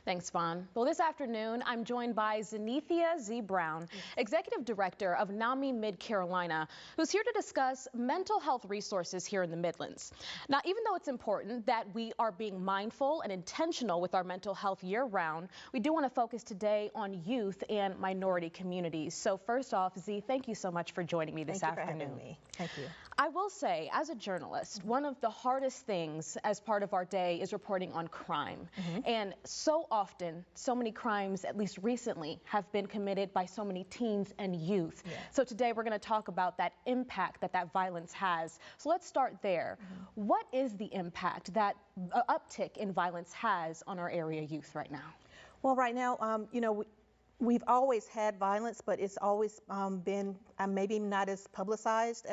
Thanks, Vaughn. Well, this afternoon, I'm joined by Zenithia Z. Brown, Executive Director of NAMI Mid-Carolina, who's here to discuss mental health resources here in the Midlands. Now, even though it's important that we are being mindful and intentional with our mental health year-round, we do want to focus today on youth and minority communities. So first off, Z, thank you so much for joining me this afternoon. Thank you for having me. Thank you. I will say, as a journalist, one of the hardest things as part of our day is reporting on crime. And so often, so many crimes, at least recently, have been committed by so many teens and youth. So today we're going to talk about that impact that violence has. So let's start there. What is the impact that uptick in violence has on our area youth right now? Well, right now, we've always had violence, but it's always been maybe not as publicized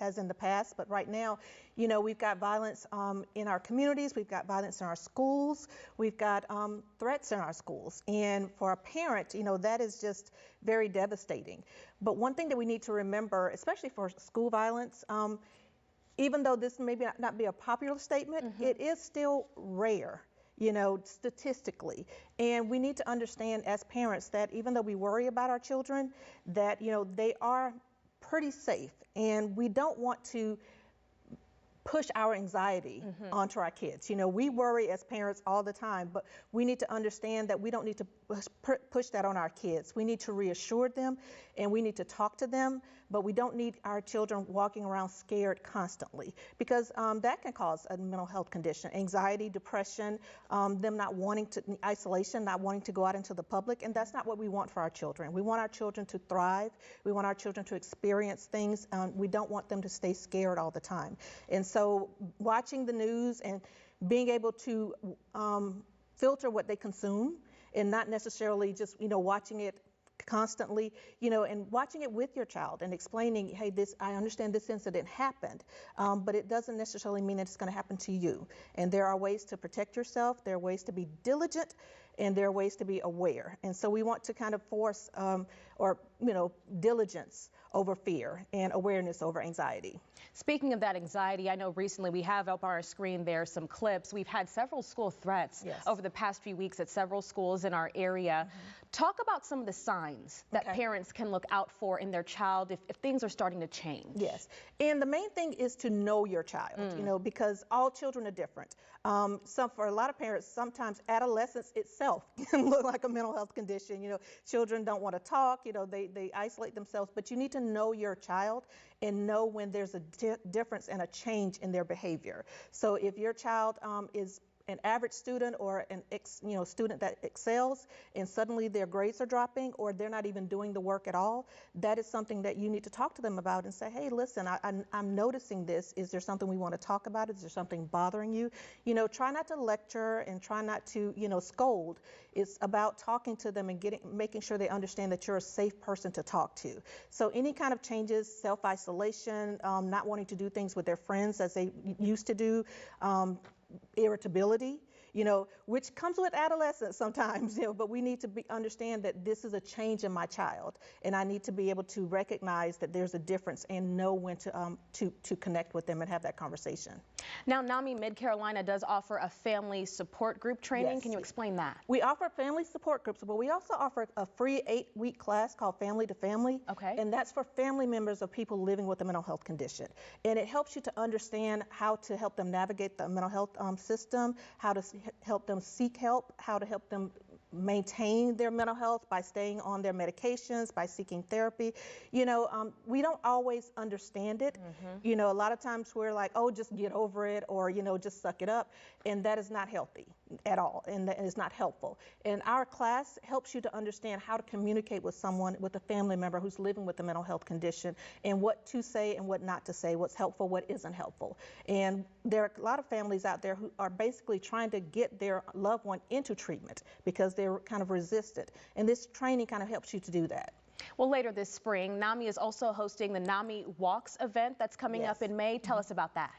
as in the past. But right now, we've got violence in our communities. We've got violence in our schools. We've got threats in our schools. And for a parent, that is just very devastating. But one thing that we need to remember, especially for school violence, even though this may not be a popular statement, it is still rare, statistically. And we need to understand as parents that even though we worry about our children, that, they are pretty safe. And we don't want to push our anxiety onto our kids. We worry as parents all the time, but we need to understand that we don't need to push that on our kids. We need to reassure them and we need to talk to them, but we don't need our children walking around scared constantly, because that can cause a mental health condition, anxiety, depression, them not wanting to, isolation, not wanting to go out into the public, and that's not what we want for our children. We want our children to thrive. We want our children to experience things. We don't want them to stay scared all the time. And so watching the news and being able to filter what they consume and not necessarily just, watching it constantly, and watching it with your child and explaining, hey, I understand this incident happened, but it doesn't necessarily mean that it's going to happen to you. And there are ways to protect yourself. There are ways to be diligent, and there are ways to be aware. And so we want to kind of force diligence over fear and awareness over anxiety. Speaking of that anxiety, I know recently we have up on our screen there some clips. We've had several school threats over the past few weeks at several schools in our area. Talk about some of the signs that parents can look out for in their child if things are starting to change. Yes, and the main thing is to know your child, because all children are different. For a lot of parents, sometimes adolescence itself can look like a mental health condition. Children don't want to talk, they isolate themselves, but you need to know your child and know when there's a difference and a change in their behavior. So if your child is an average student or an student that excels and suddenly their grades are dropping or they're not even doing the work at all, that is something that you need to talk to them about and say, hey, listen, I'm noticing this. Is there something we want to talk about? Is there something bothering you? Try not to lecture and try not to, scold. It's about talking to them and making sure they understand that you're a safe person to talk to. So any kind of changes, self-isolation, not wanting to do things with their friends as they used to do, irritability, which comes with adolescence sometimes, but we need to understand that this is a change in my child, and I need to be able to recognize that there's a difference and know when to connect with them and have that conversation. Now, NAMI Mid-Carolina does offer a family support group training. Can you explain that? We offer family support groups, but we also offer a free 8-week class called Family to Family. And that's for family members of people living with a mental health condition. And it helps you to understand how to help them navigate the mental health system, how to help them seek help, how to help them maintain their mental health by staying on their medications, by seeking therapy. We don't always understand it. A lot of times we're like, oh, just get over it, or, just suck it up. And that is not healthy at all, and that is not helpful. And our class helps you to understand how to communicate with someone, with a family member who's living with a mental health condition, and what to say and what not to say, what's helpful, what isn't helpful. And there are a lot of families out there who are basically trying to get their loved one into treatment because they're kind of resistant. And this training kind of helps you to do that. Well, later this spring, NAMI is also hosting the NAMI Walks event that's coming up in May. Tell us about that.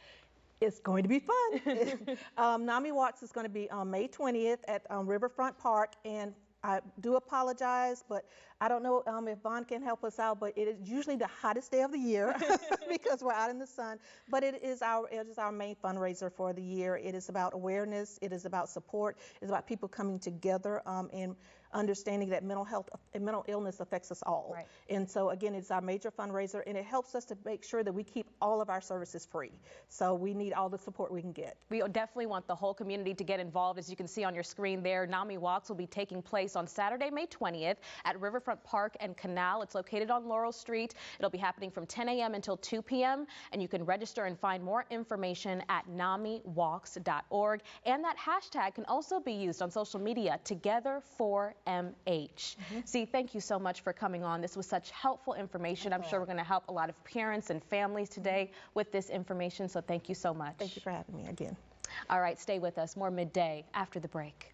It's going to be fun. NAMI Walks is going to be on May 20th at Riverfront Park, and I do apologize, but I don't know if Vaughn can help us out, but it is usually the hottest day of the year because we're out in the sun. But it is our main fundraiser for the year. It is about awareness. It is about support. It's about people coming together and understanding that mental health and mental illness affects us all. Right. And so again, it's our major fundraiser, and it helps us to make sure that we keep all of our services free. So we need all the support we can get. We definitely want the whole community to get involved. As you can see on your screen there, NAMI Walks will be taking place on Saturday, May 20th at Riverfront Park and Canal. It's located on Laurel Street. It'll be happening from 10 a.m. until 2 p.m. and you can register and find more information at namiwalks.org. And that hashtag can also be used on social media, Together4MH. See, thank you so much for coming on. This was such helpful information. I'm sure we're going to help a lot of parents and families today with this information. So thank you so much. Thank you for having me again. All right, stay with us. More Midday after the break.